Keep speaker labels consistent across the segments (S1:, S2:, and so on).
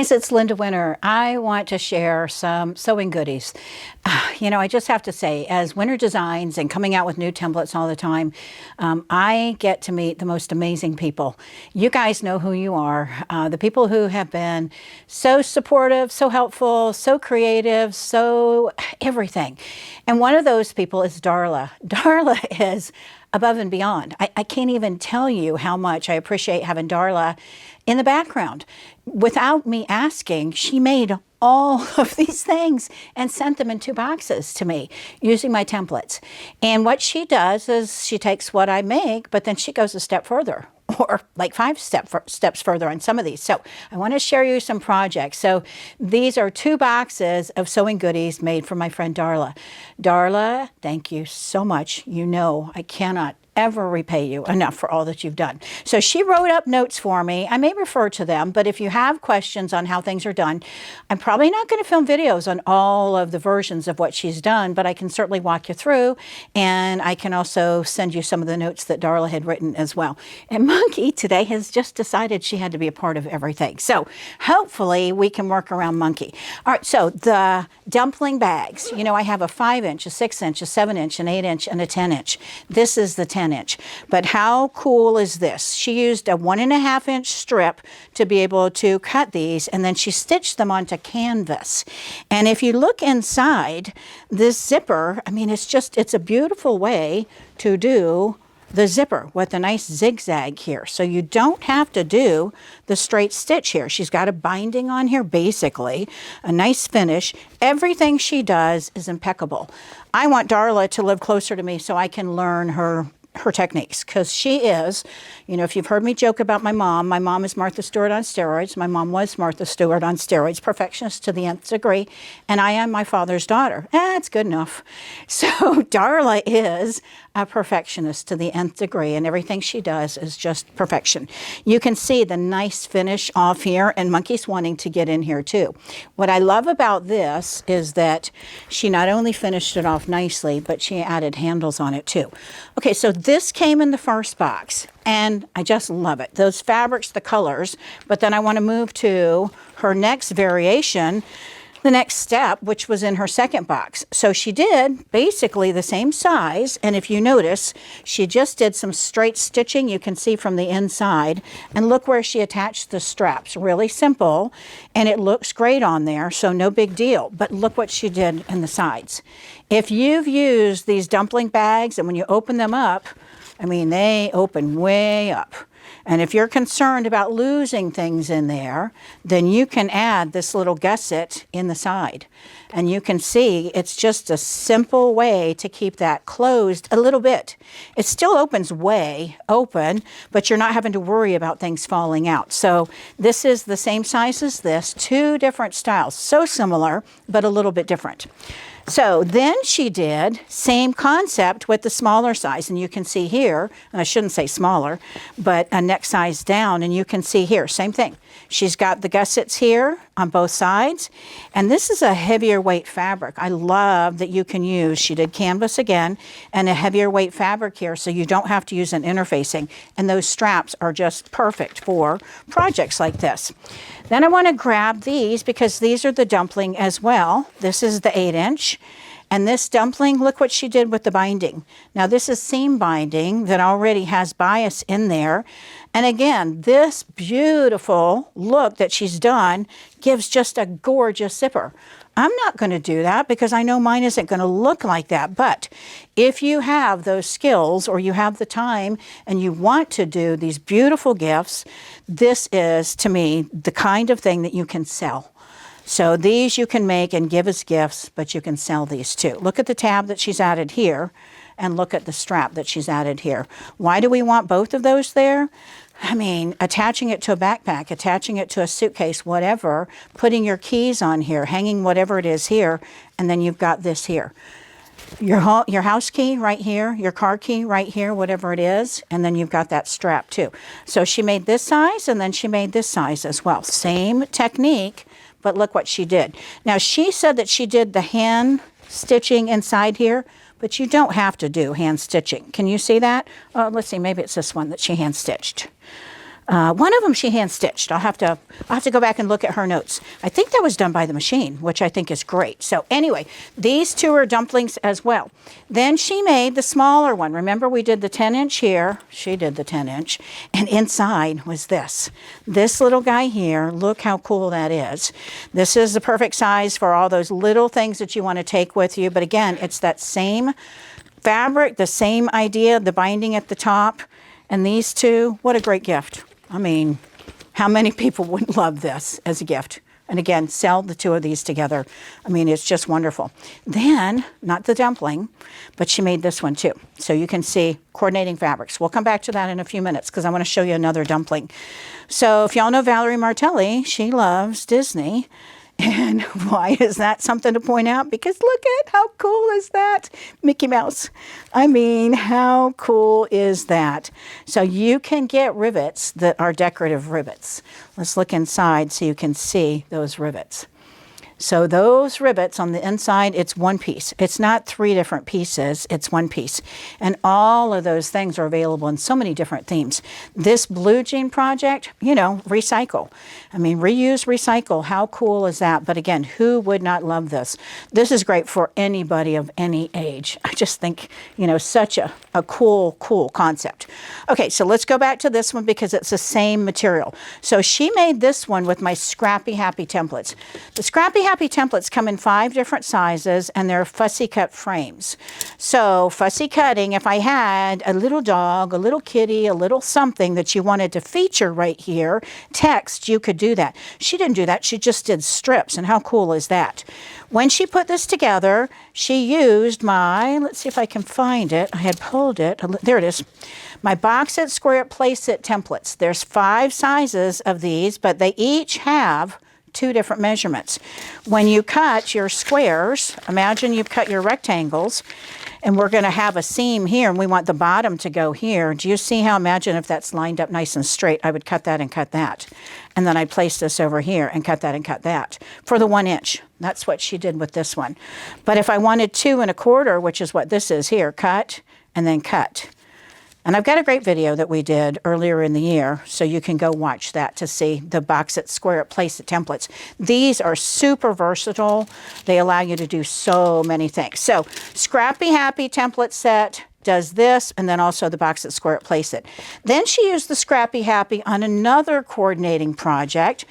S1: guys, it's Linda Winter. I want to share some sewing goodies. You know, I just have to say, as Winter Designs and coming out with new templates all the time, I get to meet the most amazing people. You guys know who you are. The people who have been so supportive, so helpful, so creative, so everything. And one of those people is Darla. Darla is above and beyond. I can't even tell you how much I appreciate having Darla in the background. Without me asking, she made all of these things and sent them in 2 boxes to me using my templates. And what she does is she takes what I make, but then she goes a step further, or like 5 steps further on some of these. So I want to share you some projects. So these are 2 boxes of sewing goodies made for my friend Darla. Darla, thank you so much. You know I cannot ever repay you enough for all that you've done. So she wrote up notes for me. I may refer to them, but if you have questions on how things are done, I'm probably not going to film videos on all of the versions of what she's done, but I can certainly walk you through, and I can also send you some of the notes that Darla had written as well. And Monkey today has just decided she had to be a part of everything. So hopefully we can work around Monkey. All right, so the dumpling bags. You know, I have a 5-inch, a 6-inch, a 7-inch, an 8-inch, and a 10-inch. This is the 10-inch. But how cool is this? She used a 1.5-inch strip to be able to cut these, and then she stitched them onto canvas. And if you look inside this zipper, I mean, it's a beautiful way to do the zipper with a nice zigzag here. So you don't have to do the straight stitch here. She's got a binding on here, basically, a nice finish. Everything she does is impeccable. I want Darla to live closer to me so I can learn her techniques, because she is, you know, if you've heard me joke about my mom is Martha Stewart on steroids. My mom was Martha Stewart on steroids, perfectionist to the nth degree, and I am my father's daughter. That's good enough. So Darla is a perfectionist to the nth degree, and everything she does is just perfection. You can see the nice finish off here, and Monkey's wanting to get in here too. What I love about this is that she not only finished it off nicely, but she added handles on it too. Okay, so this came in the first box, and I just love it. Those fabrics, the colors, but then I want to move to her next variation, the next step, which was in her second box. So she did basically the same size, and if you notice, she just did some straight stitching, you can see from the inside, and look where she attached the straps. Really simple, and it looks great on there, so no big deal. But look what she did in the sides. If you've used these dumpling bags, and when you open them up, I mean, they open way up. And if you're concerned about losing things in there, then you can add this little gusset in the side. And you can see it's just a simple way to keep that closed a little bit. It still opens way open, but you're not having to worry about things falling out. So this is the same size as this, 2 different styles. So similar, but a little bit different. So then she did same concept with the smaller size, and you can see here, and I shouldn't say smaller, but a neck size down, and you can see here, same thing. She's got the gussets here on both sides, and this is a heavier weight fabric. I love that you can use, she did canvas again, and a heavier weight fabric here, so you don't have to use an interfacing, and those straps are just perfect for projects like this. Then I want to grab these, because these are the dumpling as well. This is the 8-inch. And this dumpling, look what she did with the binding. Now this is seam binding that already has bias in there. And again, this beautiful look that she's done gives just a gorgeous zipper. I'm not going to do that because I know mine isn't going to look like that. But if you have those skills, or you have the time and you want to do these beautiful gifts, this is, to me, the kind of thing that you can sell. So these you can make and give as gifts, but you can sell these too. Look at the tab that she's added here, and look at the strap that she's added here. Why do we want both of those there? I mean, attaching it to a backpack, attaching it to a suitcase, whatever, putting your keys on here, hanging whatever it is here, and then you've got this here. Your house key right here, your car key right here, whatever it is, and then you've got that strap too. So she made this size, and then she made this size as well. Same technique, but look what she did. Now, she said that she did the hand stitching inside here, but you don't have to do hand stitching. Can you see that? Let's see, maybe it's this one that she hand stitched. One of them she hand stitched. I'll have to go back and look at her notes. I think that was done by the machine, which I think is great. So anyway, these two are dumplings as well. Then she made the smaller one. Remember, we did the 10-inch here. She did the 10-inch. And inside was this little guy here. Look how cool that is. This is the perfect size for all those little things that you want to take with you. But again, it's that same fabric, the same idea, the binding at the top. And these two, what a great gift. I mean, how many people wouldn't love this as a gift? And again, sell the two of these together. I mean, it's just wonderful. Then, not the dumpling, but she made this one too. So you can see coordinating fabrics. We'll come back to that in a few minutes because I want to show you another dumpling. So if y'all know Valerie Martelli, she loves Disney. And why is that something to point out? Because look at how cool is that? Mickey Mouse. I mean, how cool is that? So you can get rivets that are decorative rivets. Let's look inside so you can see those rivets. So those rivets on the inside, it's one piece. It's not three different pieces, it's one piece. And all of those things are available in so many different themes. This blue jean project, you know, recycle. I mean, reuse, recycle. How cool is that? But again, who would not love this? This is great for anybody of any age. I just think, you know, such a cool concept. Okay, so let's go back to this one because it's the same material. So she made this one with my Scrappy Happy templates. The Scrappy Happy templates come in 5 different sizes and they're fussy cut frames. So fussy cutting, if I had a little dog, a little kitty, a little something that you wanted to feature right here, text, you could do that. She didn't do that. She just did strips. And how cool is that? When she put this together, she used my, let's see if I can find it. I had pulled it. There it is. My box it, square it, place it templates. There's 5 sizes of these, but they each have 2 different measurements. When you cut your squares, imagine you've cut your rectangles, and we're going to have a seam here, and we want the bottom to go here. Do you see how, imagine if that's lined up nice and straight, I would cut that and cut that. And then I'd place this over here and cut that and cut that for the 1 inch. That's what she did with this one. But if I wanted 2 1/4, which is what this is here, cut and then cut. And I've got a great video that we did earlier in the year, so you can go watch that to see the box it, square it, place it templates. These are super versatile. They allow you to do so many things. So Scrappy Happy template set does this, and then also the box it, square it, place it. Then she used the Scrappy Happy on another coordinating project.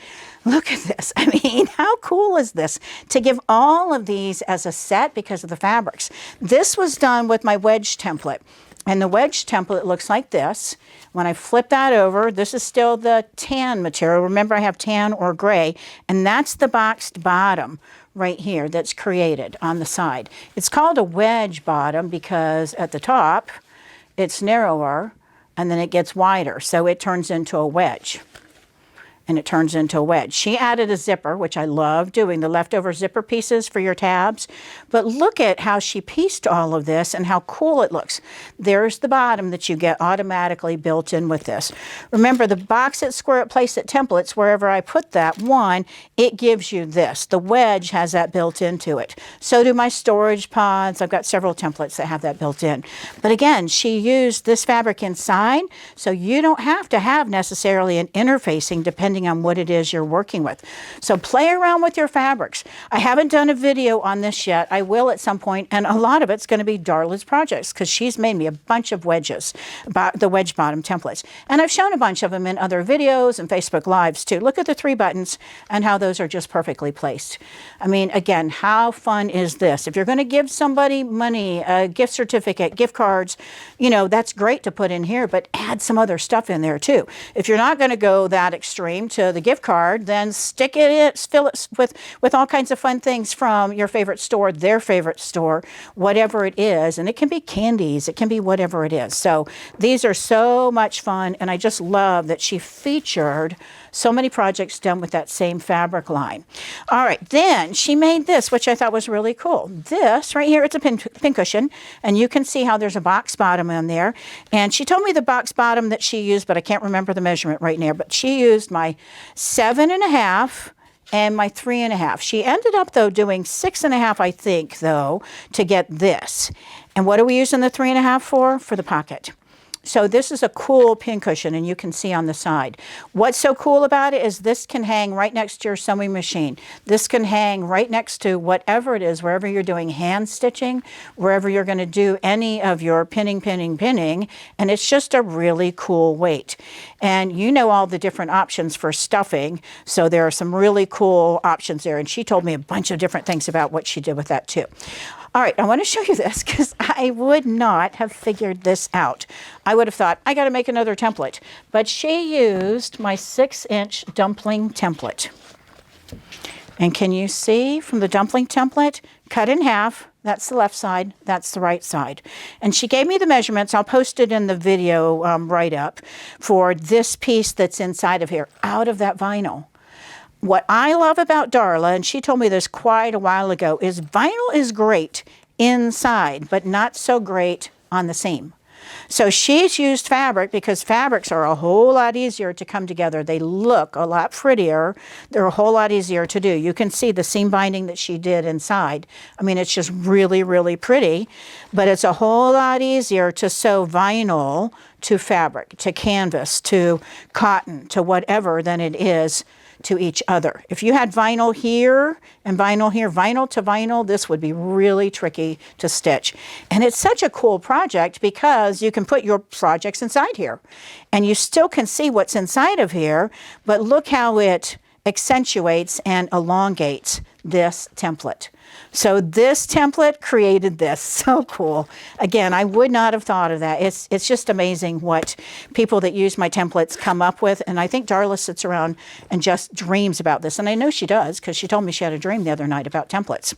S1: Look at this. I mean, how cool is this? To give all of these as a set because of the fabrics. This was done with my wedge template. And the wedge template looks like this. When I flip that over, this is still the tan material. Remember, I have tan or gray, and that's the boxed bottom right here that's created on the side. It's called a wedge bottom because at the top, it's narrower, and then it gets wider, so it turns into a wedge. And it turns into a wedge. She added a zipper, which I love doing, the leftover zipper pieces for your tabs. But look at how she pieced all of this and how cool it looks. There's the bottom that you get automatically built in with this. Remember, the box it, square it, place it templates, wherever I put that one, it gives you this. The wedge has that built into it. So do my storage pods. I've got several templates that have that built in. But again, she used this fabric inside, so you don't have to have necessarily an interfacing depending on what it is you're working with. So play around with your fabrics. I haven't done a video on this yet. I will at some point, and a lot of it's going to be Darla's projects because she's made me a bunch of wedges, the wedge bottom templates. And I've shown a bunch of them in other videos and Facebook Lives too. Look at the 3 buttons and how those are just perfectly placed. I mean, again, how fun is this? If you're going to give somebody money, a gift certificate, gift cards, you know, that's great to put in here, but add some other stuff in there too. If you're not going to go that extreme to the gift card, then stick it in, fill it with all kinds of fun things from your favorite store, their favorite store, whatever it is. And it can be candies, it can be whatever it is. So these are so much fun, and I just love that she featured so many projects done with that same fabric line. All right, then she made this, which I thought was really cool. This right here, it's a pin cushion, and you can see how there's a box bottom in there. And she told me the box bottom that she used, but I can't remember the measurement right now, but she used my 7.5 and my 3.5. She ended up, though, doing 6.5, I think, though, to get this. And what are we using the 3.5 for? For the pocket. So this is a cool pin cushion, and you can see on the side. What's so cool about it is this can hang right next to your sewing machine. This can hang right next to whatever it is, wherever you're doing hand stitching, wherever you're going to do any of your pinning, and it's just a really cool weight. And you know all the different options for stuffing, so there are some really cool options there, and she told me a bunch of different things about what she did with that too. All right, I want to show you this because I would not have figured this out. I would have thought, I got to make another template. But she used my 6-inch dumpling template. And can you see from the dumpling template, cut in half, that's the left side, that's the right side. And she gave me the measurements. I'll post it in the video write-up for this piece that's inside of here, out of that vinyl. What I love about Darla, and she told me this quite a while ago, is vinyl is great inside, but not so great on the seam. So she's used fabric because fabrics are a whole lot easier to come together. They look a lot prettier. They're a whole lot easier to do. You can see the seam binding that she did inside. I mean, it's just really, really pretty, but it's a whole lot easier to sew vinyl to fabric, to canvas, to cotton, to whatever than it is to each other. If you had vinyl here and vinyl here, vinyl to vinyl, this would be really tricky to stitch. And it's such a cool project because you can put your projects inside here and you still can see what's inside of here, but look how it accentuates and elongates this template. So this template created this. So cool. Again, I would not have thought of that. It's just amazing what people that use my templates come up with. And I think Darla sits around and just dreams about this. And I know she does because she told me she had a dream the other night about templates.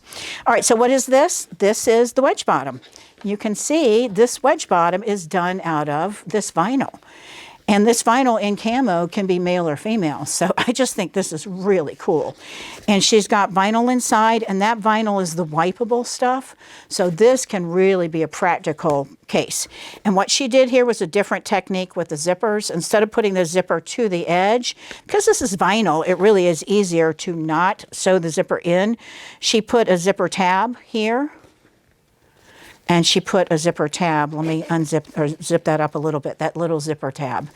S1: All right, so what is this? This is the wedge bottom. You can see this wedge bottom is done out of this vinyl. And this vinyl in camo can be male or female. So I just think this is really cool. And she's got vinyl inside, and that vinyl is the wipeable stuff. So this can really be a practical case. And what she did here was a different technique with the zippers. Instead of putting the zipper to the edge, because this is vinyl, it really is easier to not sew the zipper in. She put a zipper tab here. And she put a zipper tab. Let me unzip or zip that up a little bit, that little zipper tab.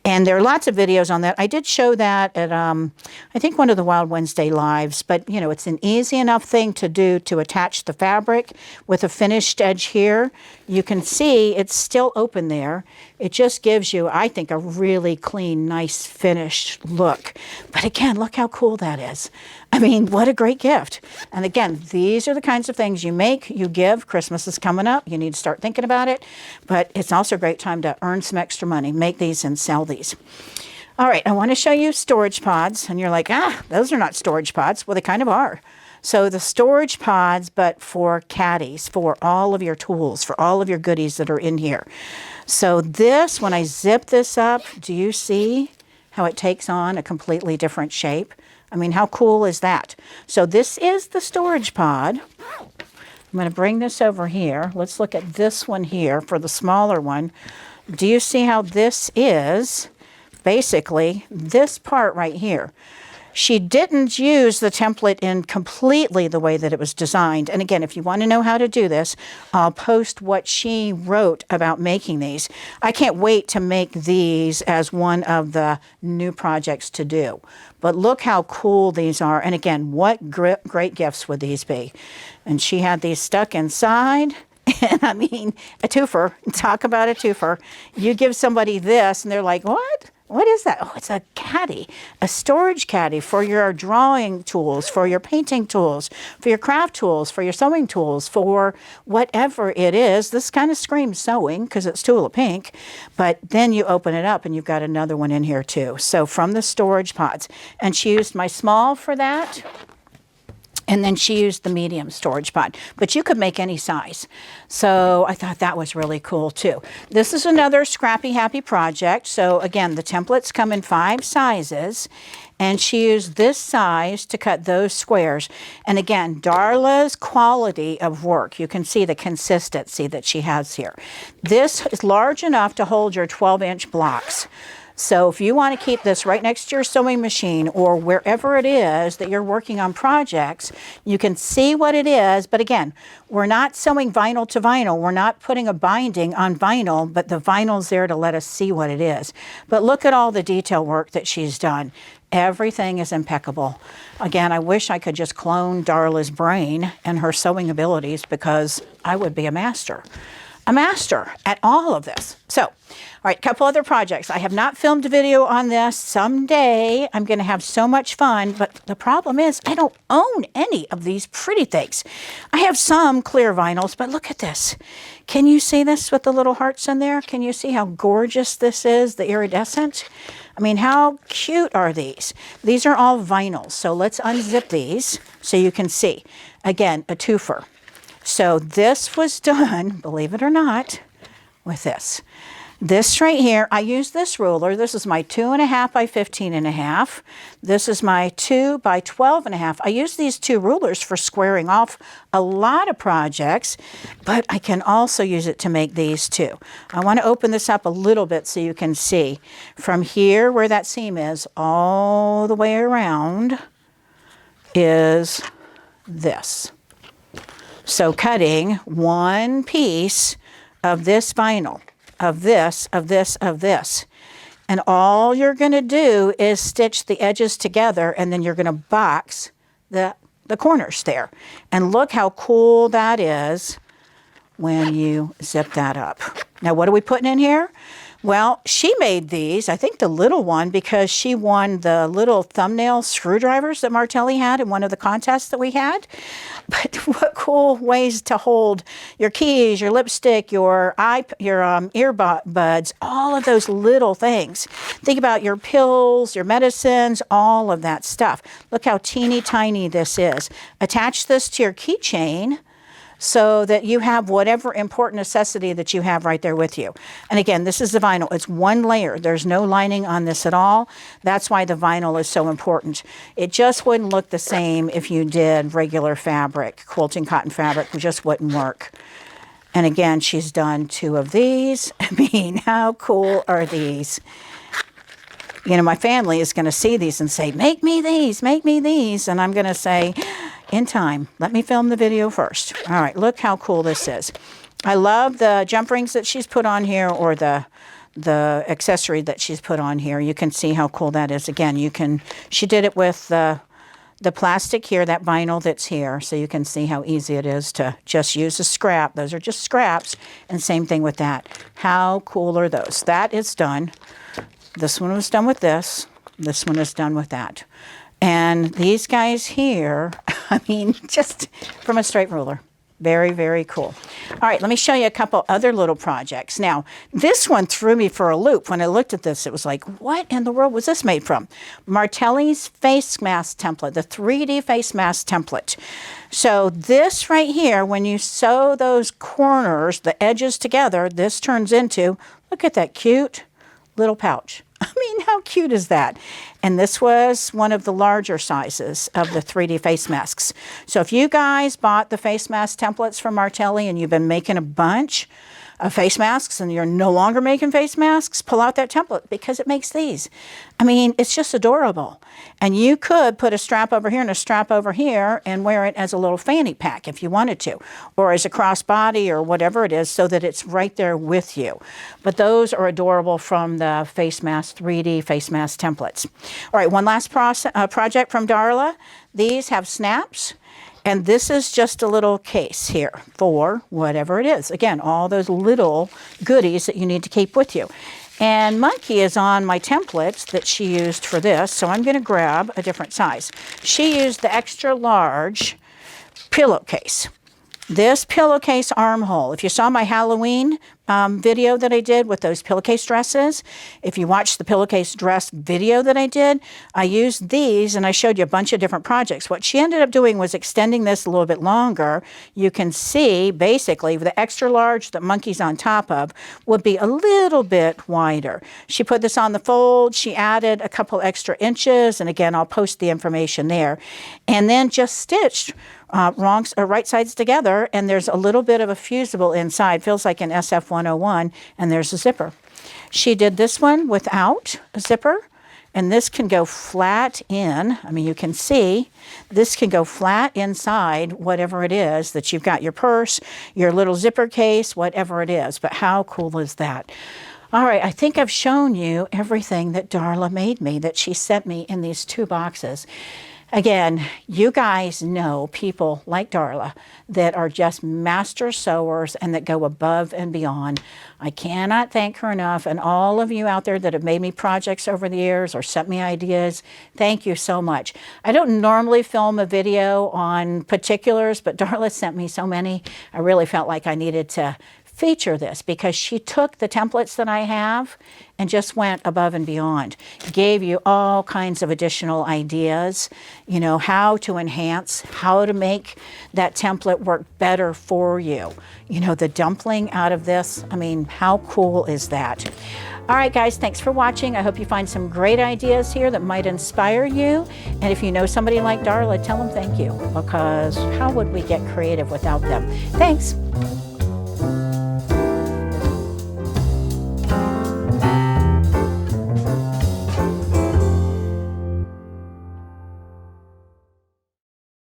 S1: And there are lots of videos on that. I did show that at, I think, one of the Wild Wednesday lives. But, you know, it's an easy enough thing to do to attach the fabric with a finished edge here. You can see it's still open there. It just gives you, I think, a really clean, nice, finished look. But again, look how cool that is. I mean, what a great gift. And again, these are the kinds of things you make, you give. Christmas is coming up. You need to start thinking about it. But it's also a great time to earn some extra money. Make these and sell these. All right, I want to show you storage pods. And you're like, those are not storage pods. Well, they kind of are. So the storage pods, but for caddies, for all of your tools, for all of your goodies that are in here. So this, when I zip this up, do you see how it takes on a completely different shape? I mean, how cool is that? So this is the storage pod. I'm going to bring this over here. Let's look at this one here for the smaller one. Do you see how this is basically this part right here? She didn't use the template in completely the way that it was designed. And again, if you want to know how to do this, I'll post what she wrote about making these. I can't wait to make these as one of the new projects to do. But look how cool these are. And again, what great gifts would these be? And she had these stuck inside. And I mean, a twofer. Talk about a twofer. You give somebody this and they're like, what? What is that? Oh, it's a caddy, a storage caddy for your drawing tools, for your painting tools, for your craft tools, for your sewing tools, for whatever it is. This kind of screams sewing because it's Tula Pink, but then you open it up and you've got another one in here too. So from the storage pods. And she used my small for that. And then she used the medium storage pod, but you could make any size. So I thought that was really cool too. This is another scrappy happy project. So again, the templates come in 5 sizes and she used this size to cut those squares. And again, Darla's quality of work, you can see the consistency that she has here. This is large enough to hold your 12-inch blocks. So if you want to keep this right next to your sewing machine or wherever it is that you're working on projects, you can see what it is. But again, we're not sewing vinyl to vinyl. We're not putting a binding on vinyl, but the vinyl's there to let us see what it is. But look at all the detail work that she's done. Everything is impeccable. Again, I wish I could just clone Darla's brain and her sewing abilities, because I would be a master at all of this. So, all right, a couple other projects. I have not filmed a video on this. Someday I'm going to have so much fun, but the problem is I don't own any of these pretty things. I have some clear vinyls, but look at this. Can you see this with the little hearts in there? Can you see how gorgeous this is, the iridescent? I mean, how cute are these? These are all vinyls, so let's unzip these so you can see. Again, a twofer. So this was done, believe it or not, with this. This right here, I use this ruler. This is my 2.5 by 15.5. This is my 2 by 12.5. I use these two rulers for squaring off a lot of projects, but I can also use it to make these too. I want to open this up a little bit so you can see. From here where that seam is, all the way around is this. So cutting one piece of this vinyl, of this, and all you're going to do is stitch the edges together, and then you're going to box the corners there. And look how cool that is when you zip that up. Now, what are we putting in here? Well, she made these, I think the little one, because she won the little thumbnail screwdrivers that Martelli had in one of the contests that we had. But what cool ways to hold your keys, your lipstick, your earbuds, all of those little things. Think about your pills, your medicines, all of that stuff. Look how teeny tiny this is. Attach this to your keychain so that you have whatever important necessity that you have right there with you. And again, this is the vinyl. It's one layer. There's no lining on this at all. That's why the vinyl is so important. It just wouldn't look the same if you did regular fabric. Quilting cotton fabric just wouldn't work. And again, she's done two of these. I mean, how cool are these? You know, my family is going to see these and say, make me these, make me these. And I'm going to say, in time, let me film the video first. All right, look how cool this is. I love the jump rings that she's put on here, or the accessory that she's put on here. You can see how cool that is. Again, she did it with the plastic here, that vinyl that's here, so you can see how easy it is to just use a scrap. Those are just scraps, and same thing with that. How cool are those? That is done. This one was done with this. This one is done with that. And these guys here, I mean, just from a straight ruler. Very, very cool. All right, let me show you a couple other little projects. Now, this one threw me for a loop. When I looked at this, it was like, what in the world was this made from? Martelli's face mask template, the 3D face mask template. So this right here, when you sew those corners, the edges together, this turns into, look at that cute little pouch. I mean, how cute is that? And this was one of the larger sizes of the 3D face masks. So if you guys bought the face mask templates from Martelli and you've been making a bunch of face masks and you're no longer making face masks, pull out that template, because it makes these. I mean, it's just adorable. And you could put a strap over here and a strap over here and wear it as a little fanny pack if you wanted to, or as a crossbody or whatever it is, so that it's right there with you. But those are adorable from the face mask, 3D face mask templates. All right, one last project from Darla. These have snaps. And this is just a little case here for whatever it is. Again, all those little goodies that you need to keep with you. And Monkey is on my templates that she used for this, so I'm going to grab a different size. She used the extra large pillowcase. This pillowcase armhole, if you saw my Halloween video that I did with those pillowcase dresses, if you watched the pillowcase dress video that I did, I used these and I showed you a bunch of different projects. What she ended up doing was extending this a little bit longer. You can see basically the extra large that Monkey's on top of would be a little bit wider. She put this on the fold. She added a couple extra inches, and again, I'll post the information there. And then just stitched right sides together, and there's a little bit of a fusible inside. Feels like an SF 101, and there's a zipper. She did this one without a zipper, and this can go flat in. I mean, you can see this can go flat inside whatever it is that you've got, your purse, your little zipper case, whatever it is. But how cool is that? All right, I think I've shown you everything that Darla made me, that she sent me in these 2 boxes. Again, you guys know people like Darla that are just master sewers and that go above and beyond. I cannot thank her enough, and all of you out there that have made me projects over the years or sent me ideas, thank you so much. I don't normally film a video on particulars, but Darla sent me so many, I really felt like I needed to feature this because she took the templates that I have and just went above and beyond. Gave you all kinds of additional ideas, you know, how to enhance, how to make that template work better for you. You know, the dumpling out of this, I mean, how cool is that? All right, guys, thanks for watching. I hope you find some great ideas here that might inspire you. And if you know somebody like Darla, tell them thank you, because how would we get creative without them? Thanks.